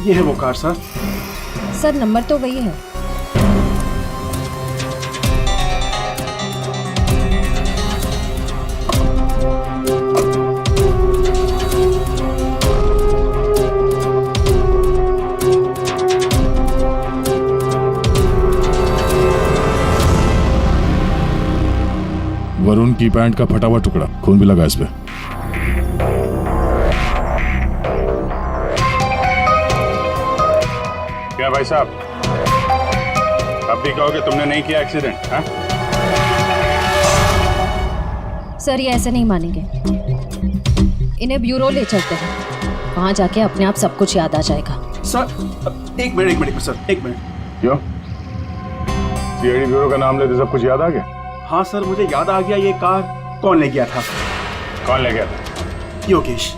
ये है वो कार सर। सर नंबर तो वही है। वरुण की पैंट का फटा हुआ टुकड़ा, खून भी लगा इस पे। क्या भाई साहब, अब भी कहोगे तुमने नहीं किया एक्सीडेंट? हाँ? सर ये ऐसे नहीं मानेंगे, इन्हें ब्यूरो ले चलते हैं, वहां जाके अपने आप सब कुछ याद आ जाएगा। सर एक मिनट सर, एक मिनट। क्यों? सीआईडी ब्यूरो का नाम लेते सब कुछ याद आ गया? हाँ सर, मुझे याद आ गया ये कार कौन ले गया था। कौन ले गया था? योगेश।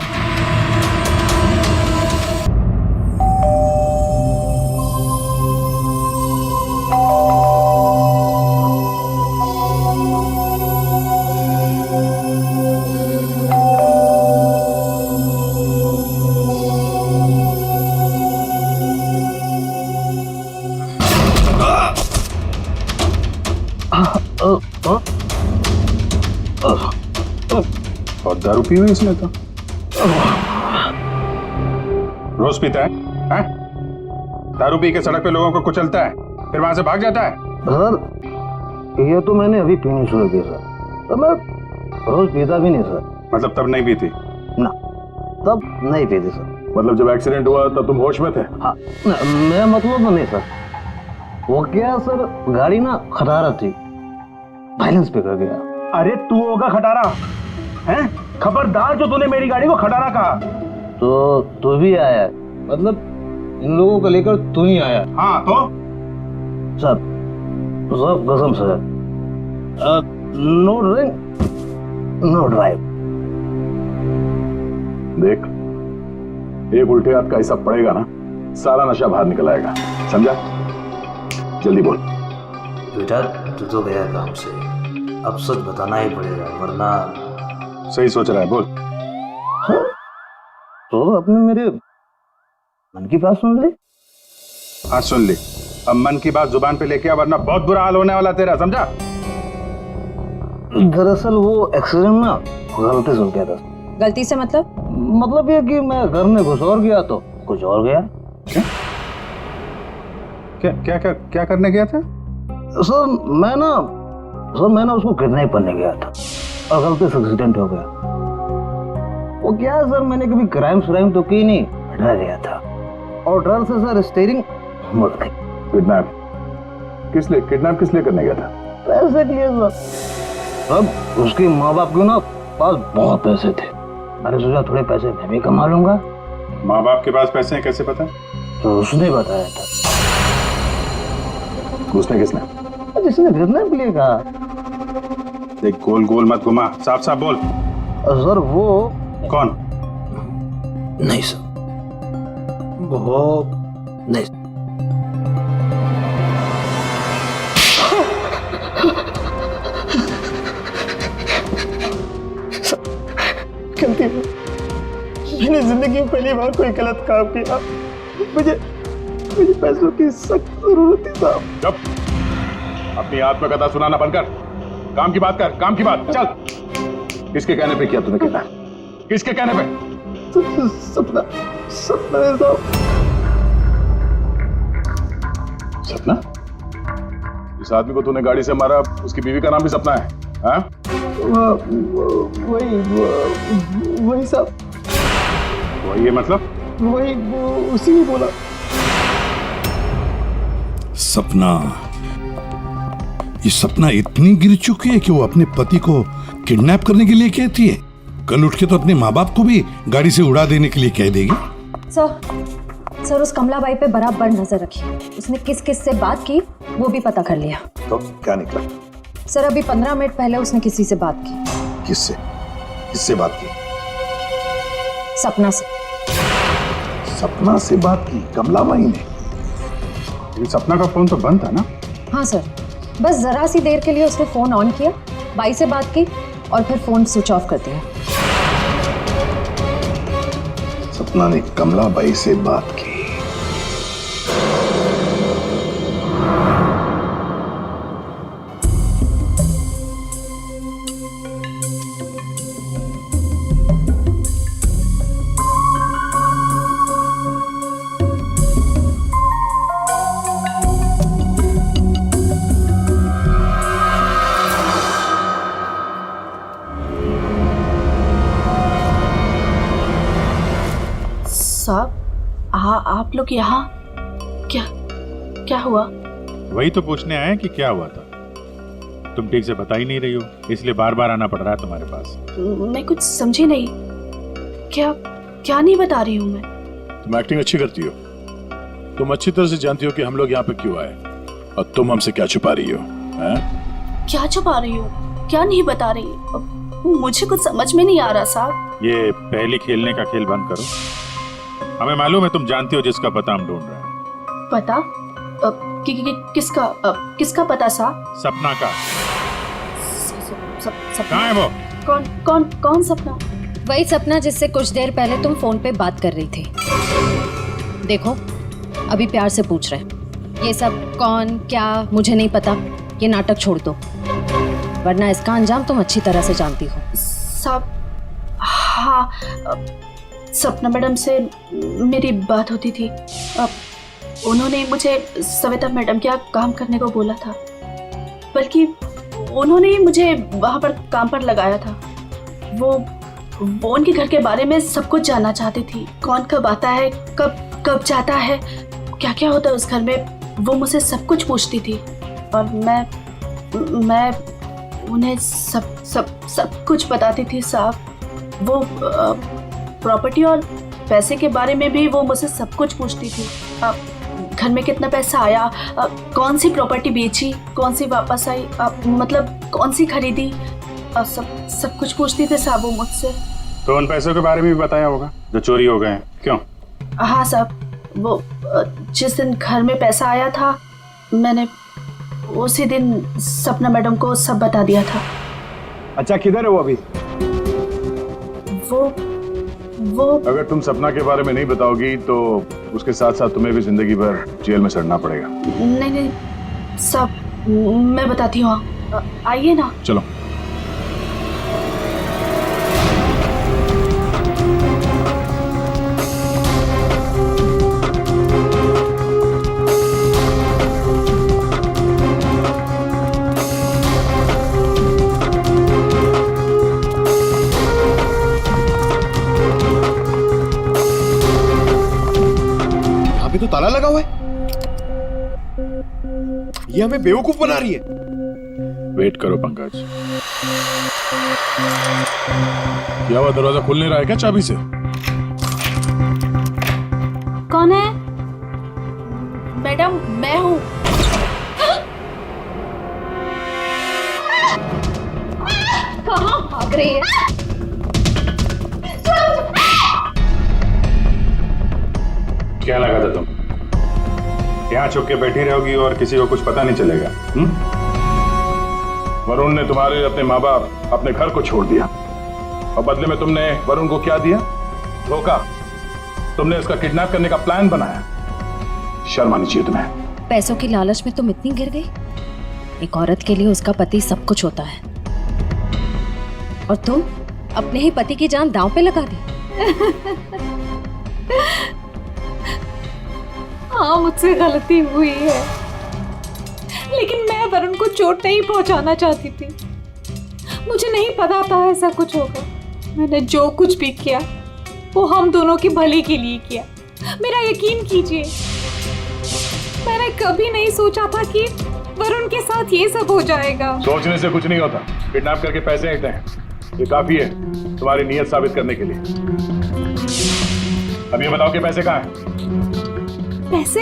और दारू पी हुई इसने तो। रोज पीता है? हैं? दारू पी के सड़क पे लोगों को कुचलता है, फिर वहां से भाग जाता है। सर ये तो मैंने अभी पीनी शुरू की सर, तो मैं रोज पीता भी नहीं सर। मतलब तब नहीं पीती? ना, तब नहीं पीती सर। मतलब जब एक्सीडेंट हुआ तब तुम होश में थे? हाँ, मैं मतलब तो नहीं सर। वो क्या सर, गाड़ी ना खटारा थी, बैलेंस पे कर गया। अरे तू होगा खटारा हैं? खबरदार जो तूने मेरी गाड़ी को खटारा कहा। तो तू भी आया, मतलब इन लोगों को लेकर तू ही आया? हाँ तो सर सब कसम sir, no drink no drive. देख, एक उल्टे हाथ का हिस्सा पड़ेगा ना, सारा नशा बाहर निकल आएगा, समझा? जल्दी बोल। बेटा तू तो गया काम से, अब सच बताना ही पड़ेगा वरना। सही सोच रहा है, बोल। हाँ? तो अपने मेरे मन की बात सुन ली। हाँ सुन ली, अब मन की बात जुबान पे लेके आ, वरना बहुत बुरा हाल होने वाला तेरा, समझा? दरअसल वो एक्सीडेंट ना गलती से हो गया था। गलती से मतलब ये कि मैं घर में घुस और गया तो कुछ और गया। क्या क्या क्या क्या, क्या करने गया था? सर मैं ना उसको किडनैप करने गया था और गलती से एक्सीडेंट हो गया। वो क्या है सर, मैंने कभी क्राइम तो की नहीं, डर गया था और डर से सर स्टीयरिंग मुड़ गई। किडनैप किस लिए करने गया था? पैसे के लिए सर। अब उसके माँ बाप के ना पास बहुत पैसे थे, मैंने सोचा थोड़े पैसे मैं भी कमा लूंगा। माँ बाप के पास पैसे हैं कैसे पता? तो उसने बताया था। उसने किसने? जिसने किडनैप के लिए कहा। देख, गोल गोल मत घुमा, साफ साफ बोल। सर वो कौन? नहीं सर, वो नहीं। गलती है, मैंने जिंदगी में पहली बार कोई गलत काम किया। मुझे पैसों की सख्त जरूरत थी साहब। जब अपनी आत्मकथा सुनाना बंद कर, काम की बात कर, काम की बात। चल, किसके कहने पे किया तूने किडनैप? किसके कहने पे? सपना है साहब। सपना? इस आदमी को तूने गाड़ी से मारा, उसकी बीवी का नाम भी सपना है? हाँ? वही साहब। वही है मतलब? वही उसी ने बोला। सपना, ये सपना इतनी गिर चुकी है कि वो अपने पति को किडनैप करने के लिए कहती है, कल उठ के तो अपने माँ बाप को भी गाड़ी से उड़ा देने के लिए कह देगी। सर उस कमलाबाई पे बराबर नजर रखिए, उसने किस किस से बात की वो भी पता कर लिया। तो क्या निकला? सर अभी 15 मिनट पहले उसने किसी से बात की। किससे बात की? सपना से। सपना से बात की कमलाबाई ने? सपना का फोन तो बंद था ना? हाँ सर, बस जरा सी देर के लिए उसने फोन ऑन किया, बाई से बात की और फिर फोन स्विच ऑफ कर दिया। सपना ने कमलाबाई से बात की? आप लोग यहाँ क्या क्या हुआ? वही तो पूछने आए कि क्या हुआ था। तुम ठीक से बता ही नहीं रही हो, इसलिए बार बार आना पड़ रहा है तुम्हारे पास। मैं कुछ समझी नहीं। क्या क्या नहीं बता रही हूँ मैं? तुम एक्टिंग अच्छी करती हो। तुम अच्छी तरह से जानती हो कि हम लोग यहाँ पे क्यों आए और तुम हमसे क्या छुपा रही हो, हैं? क्या छुपा रही हो? क्या नहीं बता रही? मुझे कुछ समझ में नहीं आ रहा साहब। ये पहली खेलने का खेल बंद करो। हमें मालूम है तुम जानती हो जिसका पता हम ढूंढ रहे हैं। पता? किसका पता साहब? सपना का। सपना? कहाँ है वो? कौन सपना? वही सपना जिससे कुछ देर पहले तुम फोन पे बात कर रही थी। देखो, अभी प्यार से पूछ रहे हैं। ये सब कौन क्या मुझे नहीं पता, ये नाटक छोड़ दो, वरना इसका अंजाम तुम अच्छी तरह से जानती हो। साहब, हाँ, सपना मैडम से मेरी बात होती थी। उन्होंने मुझे सविता मैडम के यहाँ काम करने को बोला था, बल्कि उन्होंने ही मुझे वहाँ पर काम पर लगाया था। वो उनके घर के बारे में सब कुछ जानना चाहती थी। कौन कब आता है, कब जाता है, क्या क्या होता है उस घर में, वो मुझसे सब कुछ पूछती थी। और मैं उन्हें सब कुछ बताती थी साहब। वो प्रॉपर्टी और पैसे के बारे में भी वो मुझसे सब कुछ पूछती थी। घर में कितना पैसा आया, कौन सी प्रॉपर्टी बेची, कौन सी वापस आई, मतलब कौन सी खरीदी, सब कुछ पूछती थी साहब वो मुझसे। तो उन पैसों के बारे में भी बताया होगा जो चोरी हो गए हैं, क्यों? हाँ साहब, वो जिस दिन घर में पैसा आया था, मैंने उसी दिन सपना मैडम को सब बता दिया था। अच्छा, किधर है वो अभी? वो अगर तुम सपना के बारे में नहीं बताओगी तो उसके साथ साथ तुम्हें भी जिंदगी भर जेल में सड़ना पड़ेगा। नहीं साहब, मैं बताती हूँ, आइए ना। चलो। अभी तो ताला लगा हुआ है। ये हमें बेवकूफ बना रही है। वेट करो पंकज। क्या हुआ, दरवाजा खुल नहीं रहा है क्या चाबी से? कौन है? मैडम, मैं हूँ। कहाँ भाग रही है? क्या लगा था तुम यहाँ छुप के बैठी रहोगी और किसी को कुछ पता नहीं चलेगा? वरुण ने तुम्हारे अपने माँ बाप, अपने घर को छोड़ दिया और बदले में तुमने वरुण को क्या दिया? धोखा। तुमने उसका किडनैप करने का प्लान बनाया। शर्म आनी चाहिए तुम्हें। पैसों की लालच में तुम इतनी गिर गई? एक औरत के लिए उसका पति सब कुछ होता है, और तुम अपने ही पति की जान दांव पे लगा दी। हाँ, मुझसे गलती हुई है, लेकिन मैं वरुण को चोट नहीं पहुंचाना चाहती थी। मुझे नहीं पता था ऐसा कुछ होगा। मैंने जो कुछ भी किया वो हम दोनों के भले के लिए किया। मेरा यकीन कीजिए, मैंने कभी नहीं सोचा था कि वरुण के साथ ये सब हो जाएगा। सोचने से कुछ नहीं होता। किडनैप करके पैसे लेते हैं, ये काफी है तुम्हारी नीयत साबित करने के लिए। अब ये बताओ कि पैसे कहाँ हैं? पैसे?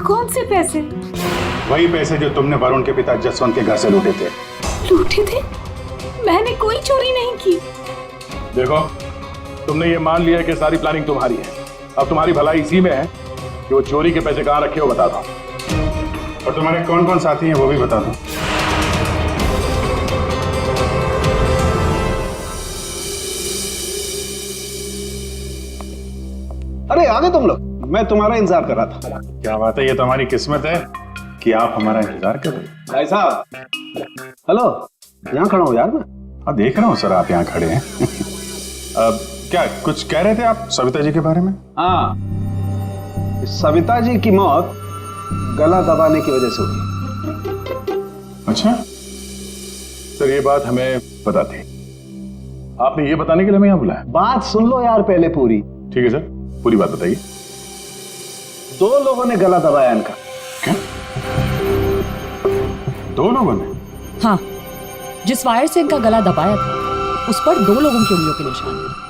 कौन से पैसे? वही पैसे जो तुमने वरुण के पिता जसवंत के घर से लूटे थे। लूटे थे? मैंने कोई चोरी नहीं की। देखो, तुमने ये मान लिया है कि सारी प्लानिंग तुम्हारी है। अब तुम्हारी भलाई इसी में है कि वो चोरी के पैसे कहाँ रखे हो बता दो। और तुम्हारे कौन कौन साथी हैं वो भी बता दो। अरे आ गए तुम लोग, मैं तुम्हारा इंतजार कर रहा था। क्या बात है, ये तो हमारी किस्मत है कि आप हमारा इंतजार कर रहे हैं। भाई साहब, हेलो, यहाँ खड़ा हूँ यार मैं। हाँ, देख रहा हूँ सर, आप यहाँ खड़े हैं। अब क्या कुछ कह रहे थे आप सविता जी के बारे में? हाँ, सविता जी की मौत गला दबाने की वजह से हुई। अच्छा सर, ये बात हमें पता थी। आपने ये बताने के लिए हमें यहाँ बुलाया? बात सुन लो यार पहले पूरी। ठीक है सर, पूरी बात बताइए। 2 लोगों ने गला दबाया इनका। क्या? 2 लोगों ने? हाँ, जिस वायर से इनका गला दबाया था उस पर 2 लोगों की उंगलियों के निशान थे।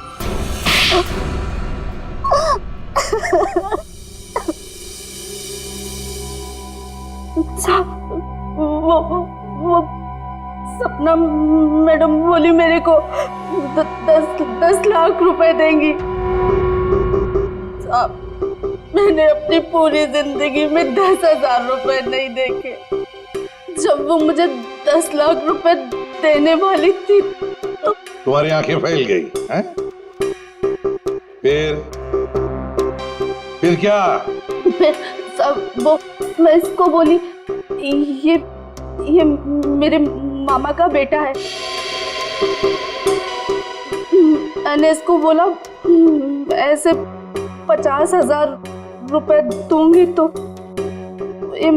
वो सपना मैडम बोली मेरे को 10 लाख रुपए देंगी। साहब, मैंने अपनी पूरी जिंदगी में 10,000 रुपए नहीं देखे। जब वो मुझे 10 लाख रुपए देने वाली थी तो तुम्हारी आंखें फैल गई हैं? फिर क्या? फिर सब वो मैं इसको बोली ये मेरे मामा का बेटा है। मैंने इसको बोला ऐसे 50,000 रुपए दूंगी तो ये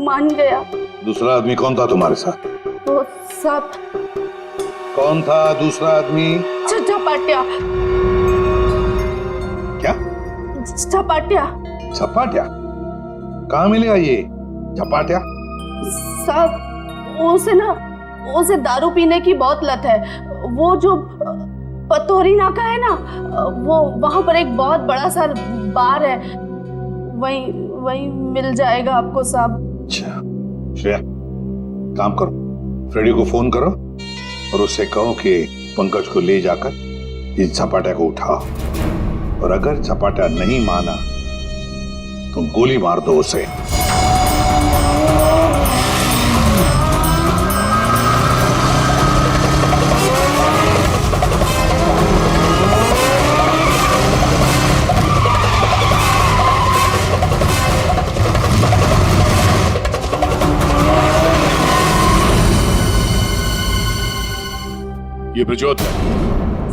मान गया। दूसरा आदमी कौन था तुम्हारे साथ? वो सब कौन था दूसरा आदमी? झपाटिया। क्या? झपाटिया। झपाटिया? कहाँ मिलेगा ये झपाटिया? साहब, उसे दारू पीने की बहुत लत है। वो जो पतोरी नाका है ना, वो वहां पर एक बहुत बड़ा सा बार है, वही मिल जाएगा आपको साहब। अच्छा श्रेया, काम करो, फ्रेडी को फोन करो और उससे कहो कि पंकज को ले जाकर इस झपाटा को उठाओ, और अगर झपाटा नहीं माना तो गोली मार दो उसे। ये ब्रजोत है।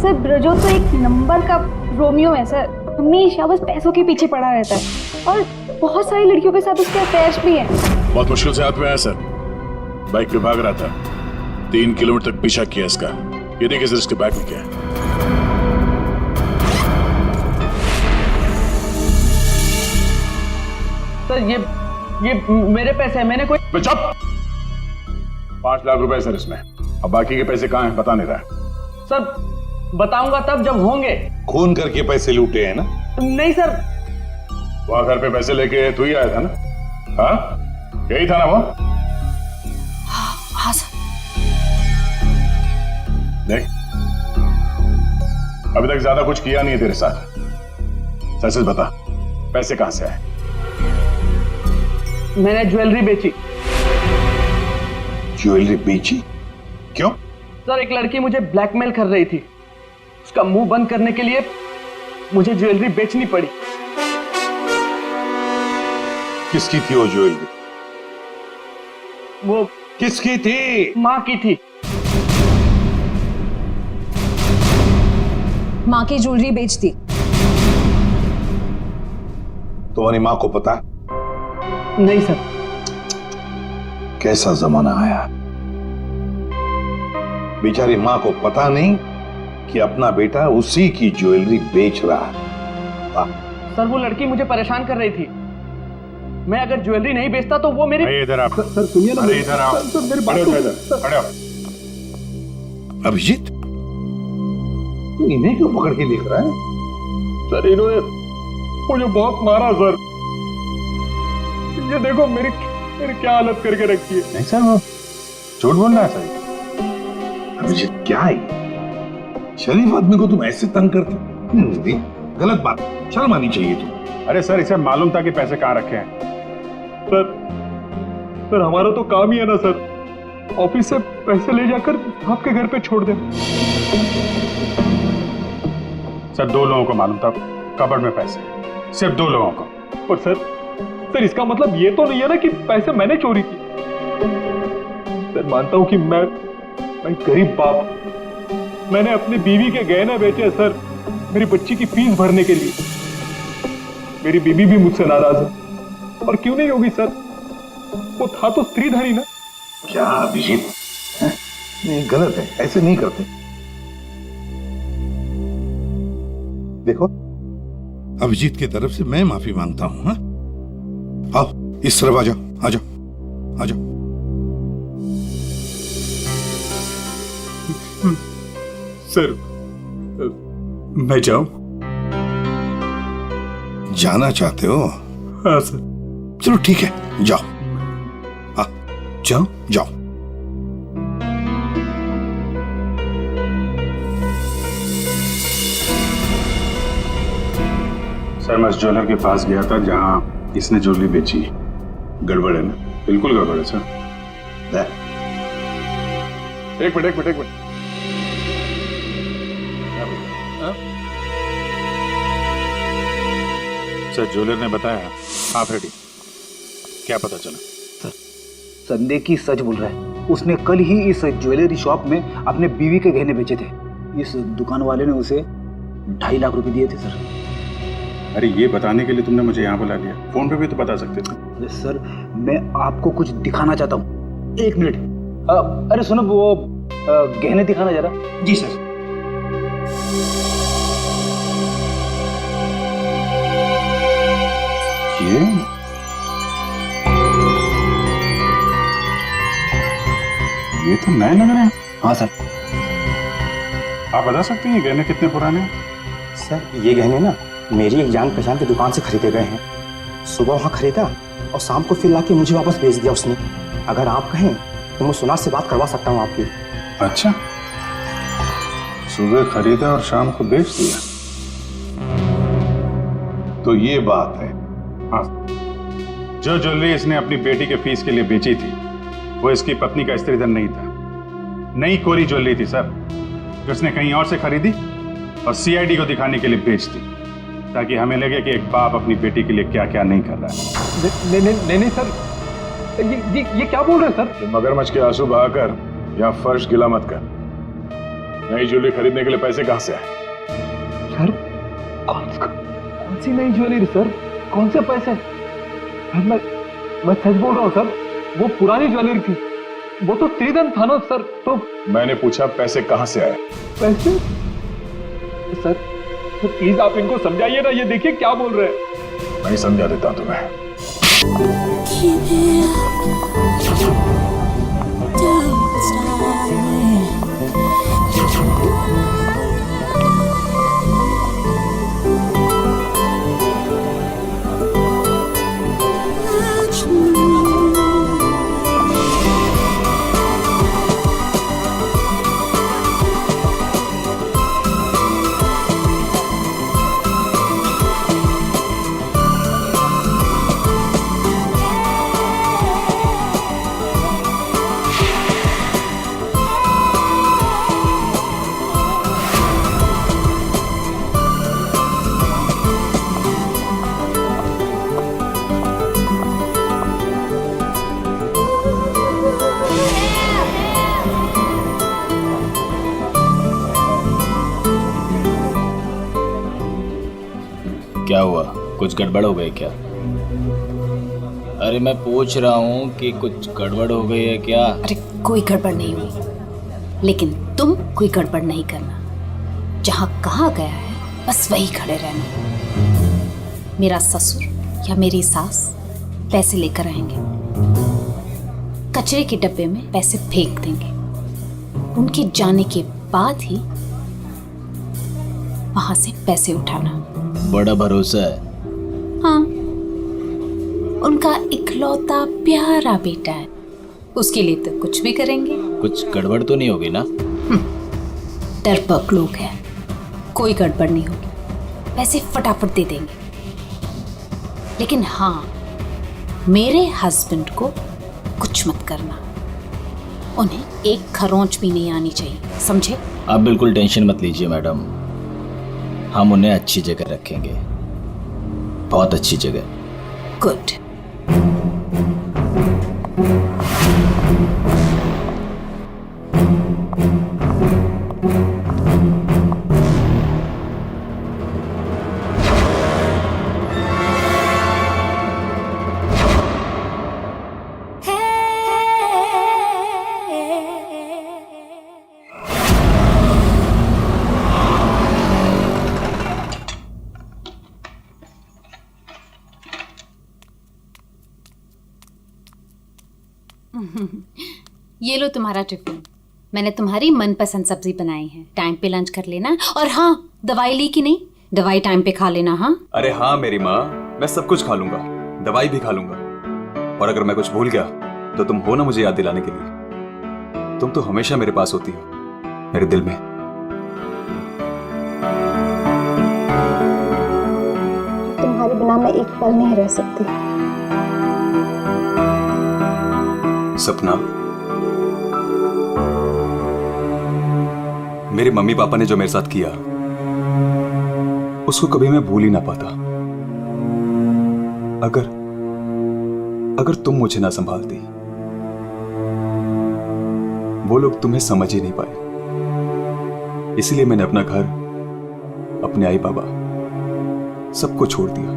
सर ब्रजोत तो एक नंबर का रोमियो है सर, हमेशा बस पैसों के पीछे पड़ा रहता है और बहुत सारी लड़कियों के साथ उसके अटैच भी है। बहुत मुश्किल से हाथ में आया सर, बाइक पे भाग रहा था, 3 किलोमीटर तक पीछा किया इसका। ये देखिए सर इसके बैग में क्या है। सर ये मेरे पैसे हैं, मैंने कोई। चुप! 5 लाख रुपए सर इसमें, अब बाकी के पैसे कहाँ हैं बता नहीं रहा है। सर बताऊंगा तब जब होंगे। खून करके पैसे लूटे हैं ना? नहीं सर। वहां घर पे पैसे लेके तू ही आया था ना? हाँ, यही था ना वो? हाँ सर। देख, अभी तक ज्यादा कुछ किया नहीं है तेरे साथ, सच सच बता, पैसे कहां से आए? मैंने ज्वेलरी बेची। ज्वेलरी बेची? क्यों? सर एक लड़की मुझे ब्लैकमेल कर रही थी, उसका मुंह बंद करने के लिए मुझे ज्वेलरी बेचनी पड़ी। किसकी थी वो ज्वेलरी? वो किसकी थी? माँ की थी। माँ की ज्वेलरी बेच दी। तुम्हारी माँ को पता? नहीं सर। कैसा जमाना आया, बेचारी माँ को पता नहीं कि अपना बेटा उसी की ज्वेलरी बेच रहा है। सर वो लड़की मुझे परेशान कर रही थी, मैं अगर ज्वेलरी नहीं बेचता तो वो मेरी। इधर आप। सर सुनिए ना, अरे इधर आओ। सर मेरी बात खड़े हो इधर, खड़े हो। अभिजीत, तू इन्हें क्यों पकड़ के देख रहा है? सर इन्होंने मुझे बहुत मारा सर, ये देखो मेरी क्या हालत करके रखी है। नहीं सर, वो झूठ बोल रहा है सर। अभिजीत क्या है, शरीफ आदमी को तुम ऐसे तंग करते? नहीं, गलत बात, शर्म आनी चाहिए तुम। अरे सर, इसे मालूम था कि पैसे कहाँ रखे हैं। सर हमारा तो काम ही है ना सर, ऑफिस से पैसे ले जाकर आपके घर पे छोड़ दे। सर 2 लोगों को मालूम था कबर्ड में पैसे, सिर्फ 2 लोगों को। पर सर इसका मतलब ये तो नहीं है ना कि पैसे मैंने चोरी की। सर मानता हूं कि मैं गरीब बाप, मैंने अपनी बीवी के गहने बेचे सर, मेरी बच्ची की फीस भरने के लिए। मेरी बीवी भी मुझसे नाराज है, और क्यों नहीं होगी सर, वो था तो स्त्रीधनी ना। क्या अभिजीत, नहीं गलत है, ऐसे नहीं करते। देखो, अभिजीत की तरफ से मैं माफी मांगता हूं। आओ इस तरफ आ जाओ, आ जाओ, आ जाओ। सर मैं जाऊं? जाना चाहते हो? हाँ सर। चलो ठीक है, जाओ। हाँ जाऊं? जाओ। सर मैं उस ज्वेलर के पास गया था जहां इसने ज्वेलरी बेची। गड़बड़ है ना? बिल्कुल गड़बड़ है सर। एक मिनट एक मिनट एक मिनट। सर ज्वेलर ने बताया आप रेडी। क्या पता चला? संदेह की सच बोल रहा है। उसने कल ही इस ज्वेलरी शॉप में अपने बीवी के गहने बेचे थे। इस दुकान वाले ने उसे 2.5 लाख रुपए दिए थे सर। अरे ये बताने के लिए तुमने मुझे यहाँ बुला लिया, फोन पे भी तो बता सकते थे। अरे सर मैं आपको कुछ दिखाना चाहता हूँ, 1 मिनट। अरे सुनो वो गहने दिखाना जरा। जी सर। ये तो नए लग रहे हैं। हाँ सर। आप बता सकते हैं ये गहने कितने पुराने हैं? सर ये गहने ना मेरी एक जान पहचान की दुकान से खरीदे गए हैं। सुबह वहाँ खरीदा और शाम को फिर लाके मुझे वापस भेज दिया उसने। अगर आप कहें तो मैं सुनार से बात करवा सकता हूँ आपकी। अच्छा, सुबह खरीदा और शाम को बेच दिया, तो ये बात है। हाँ, जो ज्वेलरी इसने अपनी बेटी के फीस के लिए बेची थी वो इसकी पत्नी का स्त्रीधन नहीं था, नई कोरी ज्वेलरी थी सर, जो उसने कहीं और से खरीदी और सीआईडी को दिखाने के लिए बेच दी, ताकि हमें लगे कि एक बाप अपनी बेटी के लिए क्या क्या नहीं कर रहा है। नहीं सर, ये क्या बोल रहे हैं सर? मगरमच्छ के आंसू बहाकर यहाँ फर्श गिला मत कर। नई ज्वेलरी खरीदने के लिए पैसे कहाँ से आए? सर कौन सी नई ज्वेलरी सर? कौन से पैसे? मैं सच बोल रहा हूँ सर, वो पुरानी ज्वेलरी थी, वो तो स्त्रीधन था ना सर। तो मैंने पूछा पैसे कहाँ से आए? पैसे? सर प्लीज आप इनको समझाइए ना, ये देखिए क्या बोल रहे हैं। मैं समझा देता हूं तुम्हें। क्या हुआ, कुछ गड़बड़ हो गई क्या? अरे मैं पूछ रहा हूँ कि कुछ गड़बड़ हो गई है क्या? अरे कोई गड़बड़ नहीं हुई, लेकिन तुम कोई गड़बड़ नहीं करना। जहाँ कहा गया है बस वही खड़े रहना। मेरा ससुर या मेरी सास पैसे लेकर आएंगे, कचरे के डब्बे में पैसे फेंक देंगे। उनके जाने के बाद ही वहां से पैसे उठाना। बड़ा भरोसा है। हाँ, उनका इकलौता प्यारा बेटा है, उसके लिए तो कुछ भी करेंगे। कुछ गड़बड़ तो नहीं होगी ना? डरपोक लोग हैं, कोई गड़बड़ नहीं होगी, पैसे फटाफट दे देंगे। लेकिन हाँ, मेरे हस्बैंड को कुछ मत करना, उन्हें एक खरोंच भी नहीं आनी चाहिए, समझे? आप बिल्कुल टेंशन मत लीजिए मैडम, हम उन्हें अच्छी जगह रखेंगे, बहुत अच्छी जगह। गुड। ये लो तुम्हारा टिफिन। मैंने तुम्हारी मनपसंद सब्जी बनाई है, टाइम पे लंच कर लेना। और हाँ, दवाई ली कि नहीं? दवाई टाइम पे खा लेना। हाँ अरे हाँ मेरी माँ, मैं सब कुछ खा लूंगा, दवाई भी खा लूंगा। और अगर मैं कुछ भूल गया तो तुम हो ना मुझे याद दिलाने के लिए। तुम तो हमेशा मेरे पास होती हो, मेरे दिल में। तुम्हारे बिना मैं एक पल नहीं रह सकती। सपना, मेरे मम्मी पापा ने जो मेरे साथ किया उसको कभी मैं भूल ही ना पाता। अगर तुम मुझे ना संभालती, वो लोग तुम्हें समझ ही नहीं पाए। इसलिए मैंने अपना घर, अपने आई बाबा, सबको छोड़ दिया।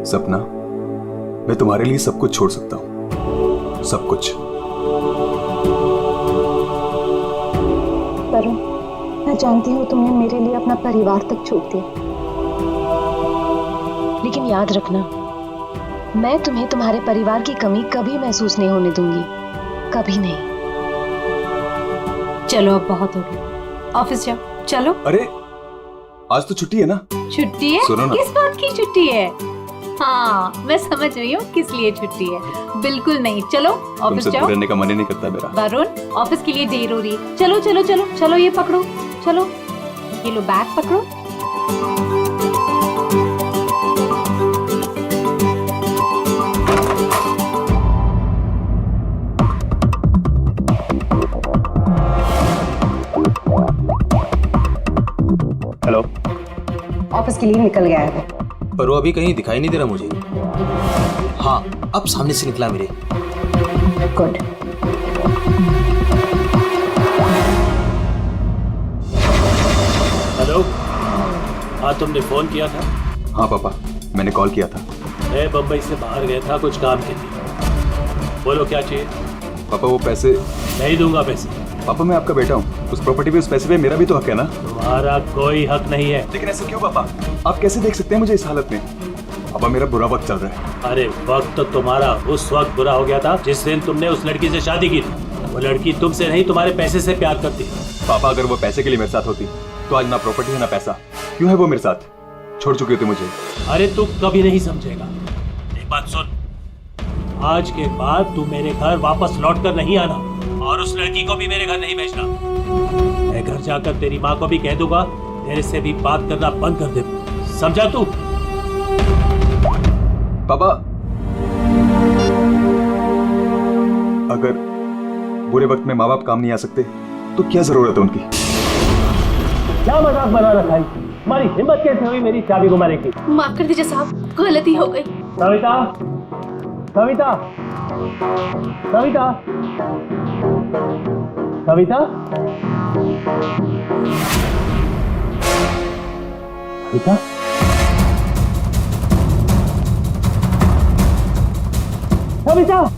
सपना, मैं तुम्हारे लिए सब कुछ छोड़ सकता हूं, सब कुछ। वरुण, मैं जानती हूँ तुमने मेरे लिए अपना परिवार तक छोड़ दिया, लेकिन याद रखना, मैं तुम्हें तुम्हारे परिवार की कमी कभी महसूस नहीं होने दूंगी, कभी नहीं। चलो अब बहुत हो गया, ऑफिस जाओ। चलो। अरे आज तो छुट्टी है ना? छुट्टी है? सुनो ना। किस बात की छुट्टी है? हाँ मैं समझ रही हूँ किस लिए छुट्टी है। बिल्कुल नहीं, चलो ऑफिस तुमसे जाओ। दूर रहने का मन ही नहीं करता मेरा। वरुण, ऑफिस के लिए देर हो रही है। चलो चलो चलो चलो, ये पकड़ो, चलो ये लो बैग पकड़ो। हेलो। ऑफिस के लिए निकल गया है। पर वो अभी कहीं दिखाई नहीं दे रहा मुझे। हाँ, अब सामने से निकला मेरे। गुड। हेलो। हाँ तुमने फोन किया था? हाँ पापा, मैंने कॉल किया था। मैं बम्बई से बाहर गया था कुछ काम के लिए। बोलो क्या चाहिए? पापा वो पैसे नहीं दूंगा पैसे। पापा मैं आपका बेटा हूँ, उस प्रॉपर्टी पे, उस पैसे पे मेरा भी तो हक है ना? तुम्हारा कोई हक नहीं है। लेकिन ऐसे क्यों पापा? आप कैसे देख सकते हैं मुझे इस हालत में? पापा मेरा बुरा वक्त चल रहा है। अरे वक्त तो तुम्हारा उस वक्त बुरा हो गया था जिस दिन तुमने उस लड़की से शादी की थी। वो लड़की तुमसे नहीं तुम्हारे पैसे से प्यार करती। पापा अगर वो पैसे के लिए मेरे साथ होती तो आज ना प्रॉपर्टी है ना पैसा। क्यों है वो मेरे साथ? छोड़ चुके थे मुझे। अरे तू कभी नहीं समझेगा। एक बात सुन, आज के बाद तू मेरे घर वापस लौट कर नहीं आना और उस लड़की को भी मेरे घर नहीं भेजना। मैं घर जाकर तेरी माँ को भी कह दूंगा तेरे से भी बात करना बंद कर दे। समझा तू? पापा अगर बुरे वक्त में माँ बाप काम नहीं आ सकते तो क्या जरूरत है उनकी? क्या मजाक बना रखा है? हमारी हिम्मत कैसे हुई मेरी चाबी को मारने की? माफ कर दीजिए साहब, गलती हो गई। सविता, सविता, सविता, सविता, सविता, सविता।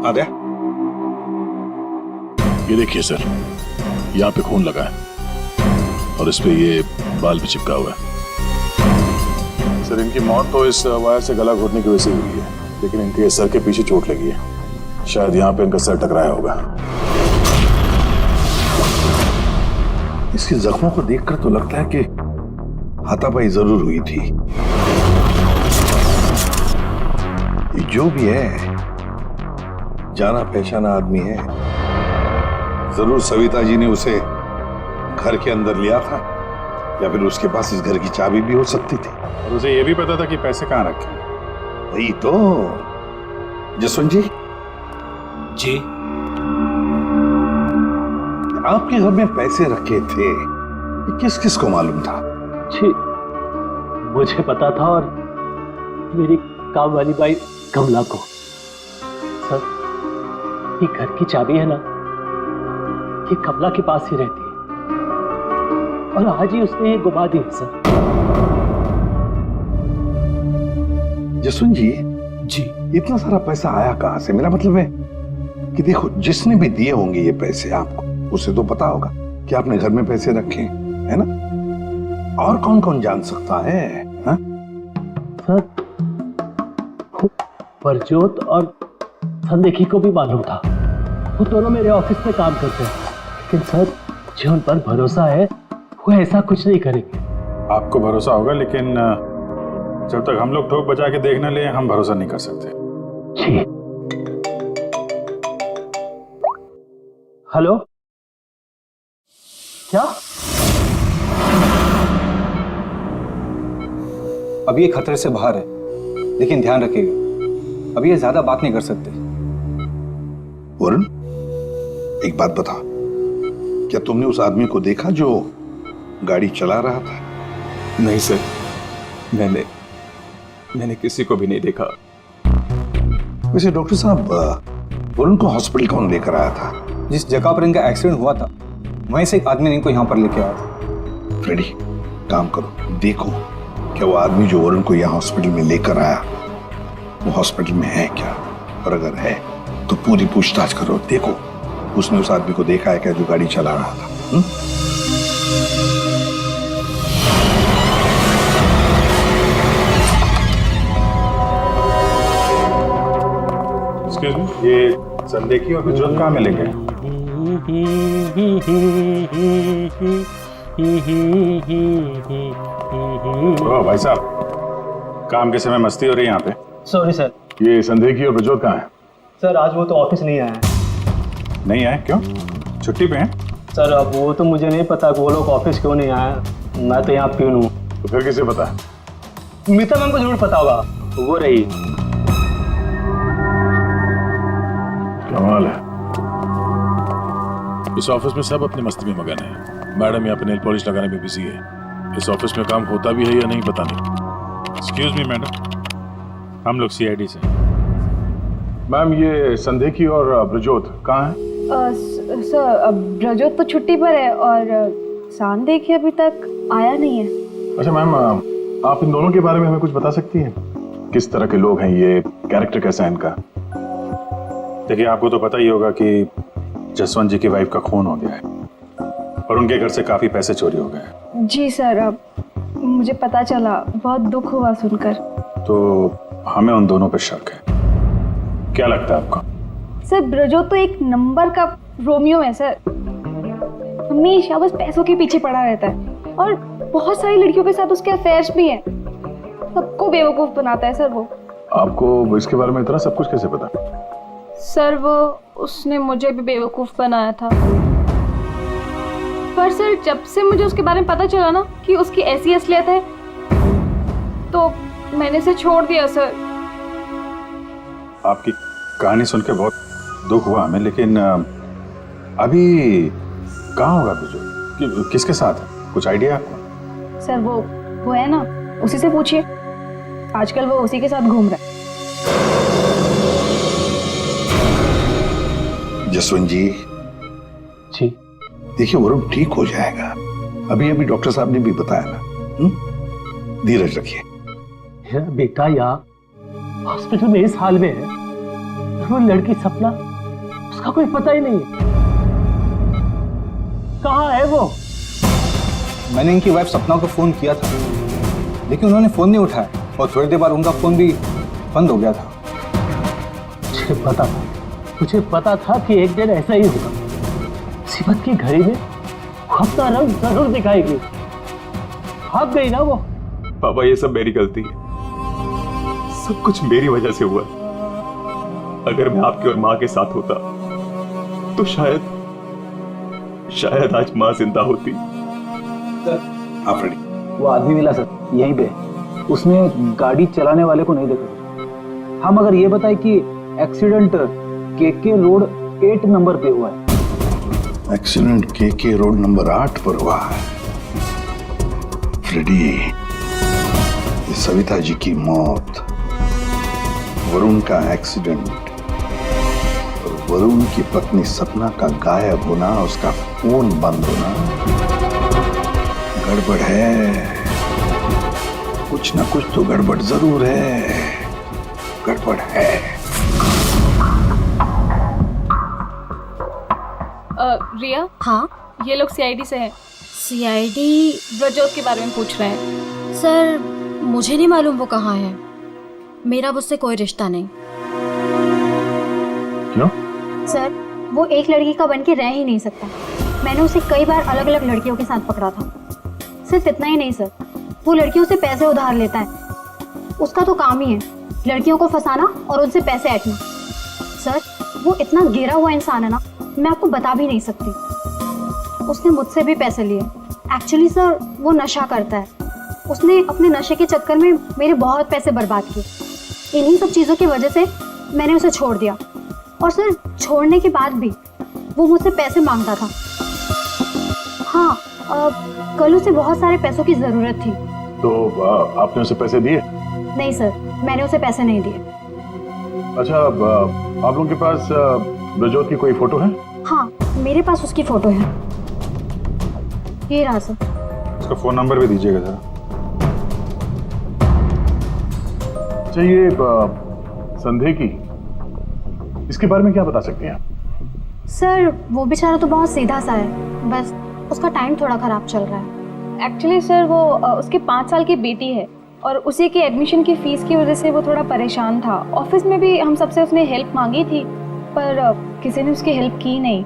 आद्या, ये देखिए सर, यहाँ पे खून लगा है और इस पे ये बाल भी चिपका हुआ है। सर इनकी मौत तो इस वायर से गला घोटने की वजह से हुई है, लेकिन इनके सर के पीछे चोट लगी है। शायद यहाँ पे इनका सर टकराया होगा। इसके जख्मों को देखकर तो लगता है कि हाथापाई जरूर हुई थी। ये जो भी है, जाना पहचाना आदमी है। जरूर सविता जी ने उसे घर के अंदर लिया था, या फिर उसके पास इस घर की चाबी भी हो सकती थी। और उसे यह भी पता था कि पैसे कहाँ रखे। वही तो। जसवंत जी, जी आपके घर में पैसे रखे थे, किस किस को मालूम था? मुझे पता था और मेरी काम वाली बाई कमला को। सर, ये घर की चाबी है ना, ये कमला के पास ही रहती है और आज ही उसने ये गुमा दी है सर। जसवंत जी जी, इतना सारा पैसा आया कहां से? मेरा मतलब है कि देखो, जिसने भी दिए होंगे ये पैसे आपको, उसे तो पता होगा कि आपने घर में पैसे रखे हैं, है ना? और कौन कौन जान सकता है? हा? सर, परजोत और संदेखी को भी मालूम था। वो दोनों मेरे ऑफिस में काम करते हैं, लेकिन सर जो उन पर भरोसा है वो ऐसा कुछ नहीं करेंगे। आपको भरोसा होगा, लेकिन जब तक हम लोग ठोक बजा के देखने ले, हम भरोसा नहीं कर सकते। जी। हेलो, क्या? अभी ये खतरे से बाहर है, लेकिन ध्यान रखिएगा, अभी ये ज्यादा बात नहीं कर सकते। वरुण, एक बात बता, क्या तुमने उस आदमी को देखा जो गाड़ी चला रहा था? नहीं सर, मैंने किसी को भी नहीं देखा। वैसे डॉक्टर साहब, वरुण को हॉस्पिटल कौन लेकर आया था? जिस जगह पर इनका एक्सीडेंट हुआ था, वहीं से एक आदमी ने इनको यहाँ पर लेके आया था। फ्रेडी, काम करो, देखो क्या वो आदमी जो वरुण को यहाँ हॉस्पिटल में लेकर आया, वो हॉस्पिटल में है क्या? और अगर है तो पूरी पूछताछ करो, देखो उसने उस आदमी को देखा है क्या जो गाड़ी चला रहा था? एक्सक्यूज मी, ये संदेखी और प्रज्वल कहाँ मिले गए? ओ भाई साहब, काम के समय मस्ती हो रही है यहाँ पे। Sorry sir. ये संदेखी और प्रज्वल कहाँ है? सर, आज वो तो ऑफिस नहीं आया है। नहीं आए? क्यों? छुट्टी पे हैं? सर, अब वो तो मुझे नहीं पता कि वो लोग ऑफिस क्यों नहीं आए। मैं तो यहाँ प्यून हूँ। तो फिर किसे पता? मीता मैम को जरूर पता होगा, वो रही। कमाल है। इस ऑफिस में सब अपनी मस्ती में मगन है। मैडम यहाँ पे नेल पॉलिश लगाने में बिजी है। इस ऑफिस में काम होता भी है या नहीं पता नहीं। एक्सक्यूज मी मैडम, हम लोग सीआईडी से। मैम, ये संदेखी और ब्रजोत कहाँ है? सर, ब्रजोत तो छुट्टी पर है और सांदेखी अभी तक आया नहीं है। अच्छा मैम, आप इन दोनों के बारे में हमें कुछ बता सकती हैं? किस तरह के लोग हैं ये, कैरेक्टर कैसा है इनका? देखिए, आपको तो पता ही होगा कि जसवंत जी की वाइफ का खून हो गया है और उनके घर से काफी पैसे चोरी हो गए। जी सर, अब मुझे पता चला, बहुत दुख हुआ सुनकर। तो हमें उन दोनों पे शक है। क्या लगता है आपको? सर, ब्रजोत तो एक नंबर का रोमियो है सर। हमेशा बस पैसों के पीछे पड़ा रहता है और बहुत सारी लड़कियों के साथ उसके अफेयर्स भी हैं। सबको बेवकूफ बनाता है सर वो। आपको इसके बारे में इतना सब कुछ कैसे पता? सर, वो उसने मुझे भी बेवकूफ बनाया था। पर सर, जब से मुझे उसके बारे में पता चला ना कि उसकी ऐसी असलियत है, तो मैंने इसे छोड़ दिया सर। आपकी कहानी सुन के बहुत दुख हुआ हमें, लेकिन अभी कहाँ होगा ब्रजोत? किसके साथ है? कुछ आइडिया आपको? सर, वो है ना, उसी से पूछिए। आजकल वो उसी के साथ घूम रहा है। जसवंत जी, देखिए वरुण ठीक हो जाएगा। अभी अभी डॉक्टर साहब ने भी बताया ना। धीरज रखिए। बेटा यहाँ हॉस्पिटल में इस हाल में है, वो लड़की सपना, उसका कोई पता ही नहीं है। कहाँ है वो? मैंने इनकी वाइफ सपना को फोन किया था, लेकिन उन्होंने फोन नहीं उठाया और थोड़ी देर बाद उनका फोन भी बंद हो गया था। मुझे पता था कि एक दिन ऐसा ही होगा। मुसीबत की घड़ी में वो अपना रंग जरूर दिखाएगी। भाग गई ना वो। पापा, ये सब मेरी गलती है, सब कुछ मेरी वजह से हुआ। अगर मैं आपकी और माँ के साथ होता तो शायद आज माँ जिंदा होती। वो आदमी मिला सर, यहीं पे। उसने गाड़ी चलाने वाले को नहीं देखा। हम अगर ये बताए कि एक्सीडेंट केके रोड 8 नंबर पे हुआ है। एक्सीडेंट केके रोड नंबर 8 पर हुआ है। फ्रेडी, कि सविता जी की मौत, वरुण का एक्सीडेंट और वरुण की पत्नी सपना का गायब होना, उसका फोन बंद होना गड़बड़ है। कुछ ना कुछ तो गड़बड़ जरूर है, गड़बड़ है। रिया, हाँ ये लोग सीआईडी से हैं। सीआईडी? ब्रजोत के बारे में पूछ रहे हैं। सर मुझे नहीं मालूम वो कहाँ है, मेरा उससे कोई रिश्ता नहीं। क्यों? सर वो एक लड़की का बन के रह ही नहीं सकता। मैंने उसे कई बार अलग अलग लड़कियों के साथ पकड़ा था। सिर्फ इतना ही नहीं सर, वो लड़कियों से पैसे उधार लेता है। उसका तो काम ही है लड़कियों को फंसाना और उनसे पैसे ऐंठना। सर वो इतना गिरा हुआ इंसान है ना, मैं आपको बता भी नहीं सकती। उसने मुझसे भी पैसे लिए। एक्चुअली सर वो नशा करता है। उसने अपने नशे के चक्कर में मेरे बहुत पैसे बर्बाद किए। इन्हीं सब चीज़ों की वजह से मैंने उसे छोड़ दिया। और सर छोड़ने के बाद भी वो मुझसे पैसे मांगता था। हाँ कल उसे बहुत सारे पैसों की ज़रूरत थी। तो आपने उसे पैसे दिए? नहीं सर, मैंने उसे पैसे नहीं दिए। अच्छा, आप लोगों के पास ब्रजोत की कोई फोटो है? हाँ मेरे पास उसकी फोटो है, ये रहा सर। उसका फोन नंबर भी दीजिएगा जरा। अच्छा, ये संदेह की, इसके बारे में क्या बता सकते हैं आप? सर वो बेचारा तो बहुत सीधा सा है, बस उसका टाइम थोड़ा खराब चल रहा है। एक्चुअली सर वो उसके 5 साल की बेटी है और उसी के एडमिशन की फीस की वजह से वो थोड़ा परेशान था। ऑफिस में भी हम सबसे उसने हेल्प मांगी थी पर किसी ने उसकी हेल्प की नहीं।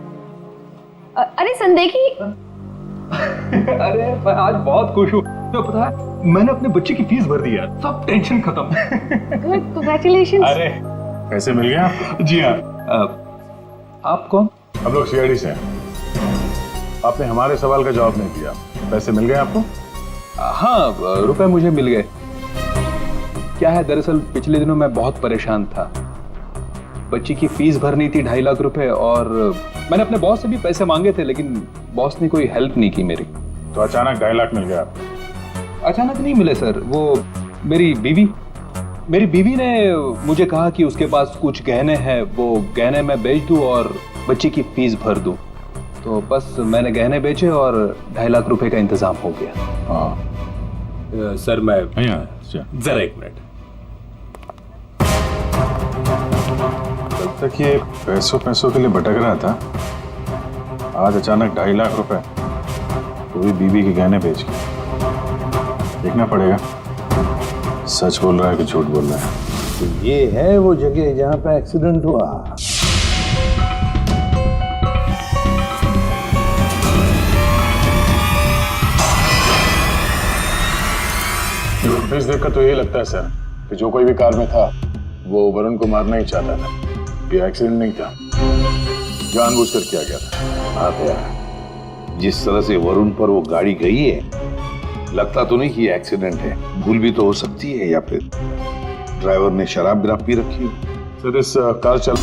अरे संदेखी। अरे मैं आज बहुत खुश हूँ, तो पता है मैंने अपने बच्चे की फीस भर दी यार, सब टेंशन खत्म। Good, congratulations. अरे पैसे मिल गए आपको? जी हाँ। आप कौन? हम लोग सीआईडी से हैं। आपने हमारे सवाल का जवाब नहीं दिया। पैसे मिल गए आपको? हाँ रुपए मुझे मिल गए। क्या है दरअसल पिछले दिनों मैं बहुत परेशान था। बच्ची की फीस भरनी थी 2.5 लाख रुपए और मैंने अपने बॉस से भी पैसे मांगे थे लेकिन बॉस ने कोई हेल्प नहीं की मेरी। तो अचानक 2.5 लाख मिल गया आपको? अचानक नहीं मिले सर, वो मेरी बीवी ने मुझे कहा कि उसके पास कुछ गहने हैं, वो गहने मैं बेच दूं और बच्ची की फीस भर दूं। तो बस मैंने गहने बेचे और 2.5 लाख रुपए का इंतजाम हो गया। हाँ सर मैं जरा एक मिनट। कल तक ये पैसों के लिए भटक रहा था, आज अचानक 2.5 लाख रुपए, वो भी बीवी के गहने बेच के। देखना पड़ेगा सच बोल रहा है कि झूठ बोल रहा है। तो ये है वो जगह जहाँ पे एक्सीडेंट हुआ। फुटेज देखकर तो यही लगता है सर कि जो कोई भी कार में था वो वरुण को मारना ही चाहता था। ये एक्सीडेंट नहीं था, जानबूझकर किया गया था। हाँ यार, जिस तरह से वरुण पर वो गाड़ी गई है, लगता तो नहीं कि ये एक्सीडेंट है। भूल भी तो हो सकती है या फिर ड्राइवर ने शराब विराब पी रखी हो। सर इस कार चल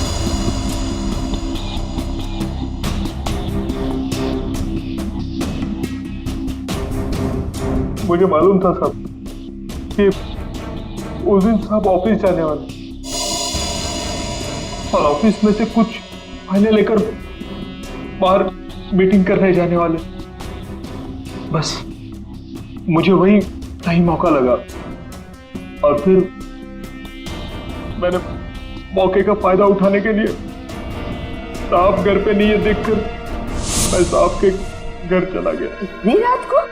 मुझे मालूम था साहब कि उस दिन साहब ऑफिस जाने वाले और ऑफिस में से कुछ फाइलें लेकर बाहर मीटिंग करने जाने वाले। बस मुझे वही सही मौका लगा और फिर मैंने मौके का फायदा उठाने के लिए साहब घर पे नहीं है देखकर मैं साहब के घर चला गया। इतनी रात को?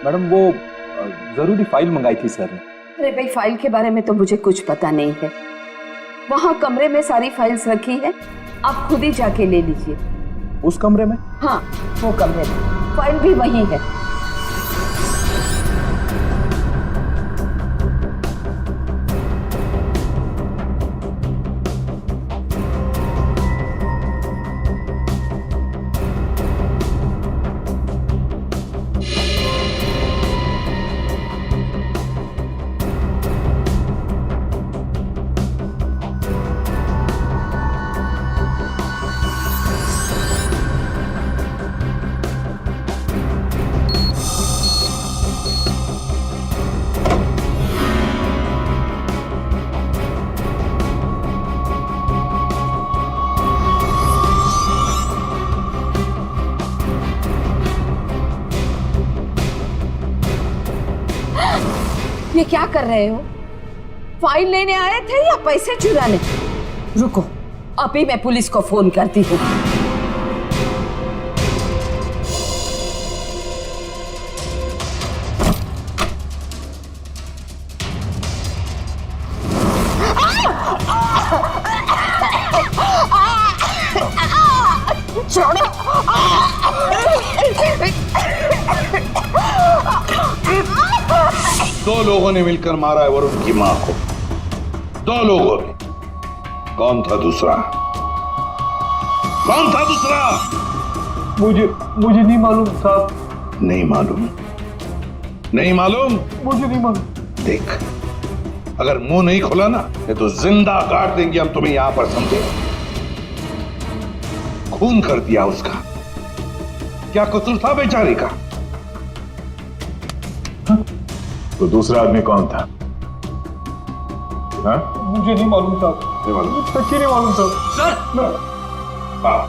मैडम वो जरूरी फाइल मंगाई थी सर ने। अरे भाई फाइल के बारे में तो मुझे कुछ पता नहीं है। वहाँ कमरे में सारी फाइल्स रखी है, आप खुद ही जाके ले लीजिए। उस कमरे में? हाँ वो कमरे में, फाइल भी वही है। ये क्या कर रहे हो? फाइल लेने आए थे या पैसे चुराने? रुको, अभी मैं पुलिस को फोन करती हूँ। छोड़ो। दो लोगों ने मिलकर मारा है वरुण की मां को। दो लोगों ने। कौन था दूसरा? कौन था दूसरा? मुझे नहीं मालूम साहब। नहीं मालूम? नहीं मालूम? मुझे नहीं मालूम। देख, अगर मुंह नहीं खोला ना तो जिंदा काट देंगे हम तुम्हें यहां पर, समझे? खून कर दिया उसका। क्या कसूर था बेचारी का? तो दूसरा आदमी कौन था? हाँ? मुझे नहीं मालूम साहब। नहीं मालूम? सच्ची नहीं मालूम साहब। सर! हाँ।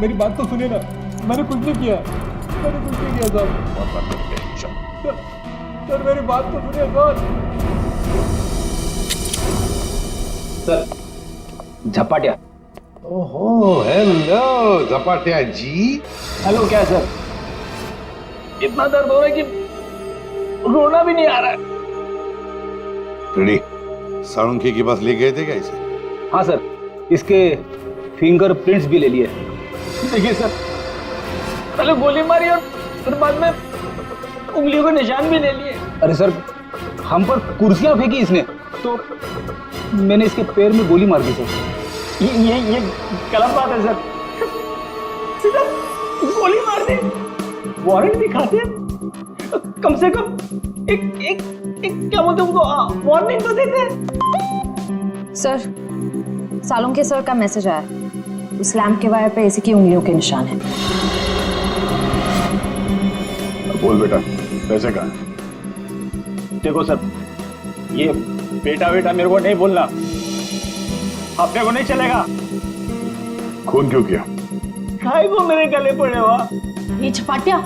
मेरी बात तो सुनिए ना, मैंने कुछ नहीं किया। मैंने कुछ नहीं किया साहब। सर मेरी बात तो सुनिए सर। झपाटिया। ओहो, हेलो झपाटिया जी। हेलो। क्या सर? इतना दर्द हो रहा है कि रोना भी नहीं आ रहा है। रेडी? साळुंखे के पास ले गए थे क्या इसे? हाँ सर, इसके फिंगरप्रिंट्स भी ले लिए। देखिए सर, पहले गोली मारी और फिर बाद में उंगलियों के निशान भी ले लिए। अरे सर, हम पर कुर्सियां फेंकी इसने तो मैंने इसके पैर में गोली मार दी सर। ये गलत बात है सर। सीधा गोली मार दी। वारंट दिखाते कम से कम एक क्या बोलते उनको वार्निंग तो देते। सर, सालुंखे सर का मैसेज आया। उस लैंप के वायर पे इसी की उंगलियों के निशान है। बोल बेटा, पैसे कहाँ? देखो सर, ये बेटा मेरे को नहीं बोलना। अपने को नहीं चलेगा। खून क्यों किया? खाए को मेरे गले पड़े हुआ। ये झपाटिया,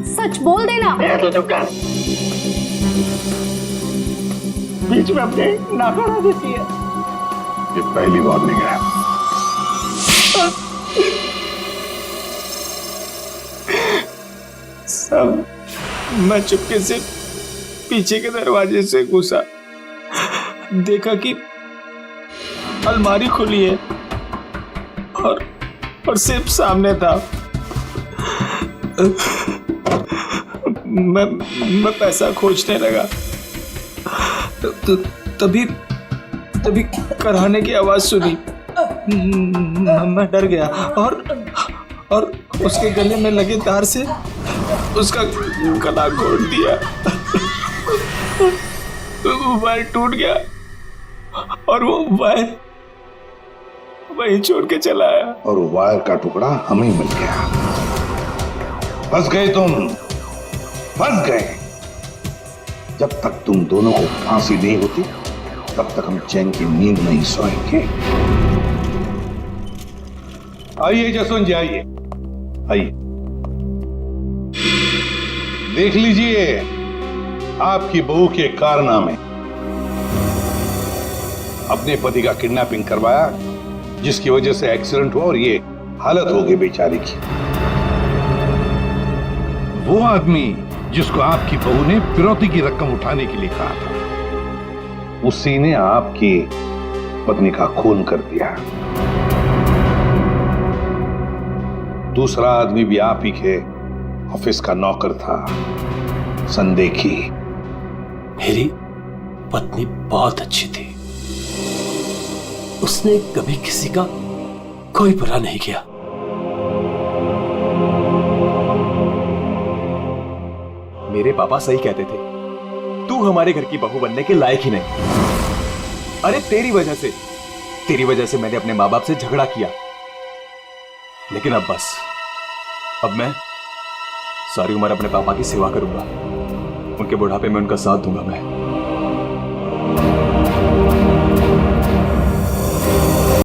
सच बोल देना। तो चुप कर। बीच में अपने नाक देती है। ये पहली वार्निंग है। सब मैं चुपके से पीछे के दरवाजे से घुसा, देखा कि अलमारी खुली है और सिर्फ सामने था। मैं पैसा खोजने लगा तो तभी कराने की आवाज सुनी। मैं डर गया और उसके गले में लगे तार से उसका गला घोट दिया। वायर टूट गया और वो वायर वहीं छोड़ के चला आया। और वायर का टुकड़ा हमें मिल गया। फंस गए तुम, फंस गए। जब तक तुम दोनों को फांसी नहीं होती तब तक हम चैन की नींद नहीं सोएंगे। आइए जसवंत जी, आइए आइए। देख लीजिए आपकी बहू के कारनामे। अपने पति का किडनैपिंग करवाया, जिसकी वजह से एक्सीडेंट हुआ और ये हालत हो गई बेचारी की। वो आदमी जिसको आपकी बहू ने फिरौती की रकम उठाने के लिए कहा था, उसी ने आपकी पत्नी का खून कर दिया। दूसरा आदमी भी आप ही के ऑफिस का नौकर था, संदेखी। मेरी पत्नी बहुत अच्छी थी। उसने कभी किसी का कोई बुरा नहीं किया। मेरे पापा सही कहते थे, तू हमारे घर की बहू बनने के लायक ही नहीं। अरे तेरी वजह से मैंने अपने माँ बाप से झगड़ा किया। लेकिन अब बस, अब मैं सारी उम्र अपने पापा की सेवा करूंगा। उनके बुढ़ापे में उनका साथ दूंगा मैं।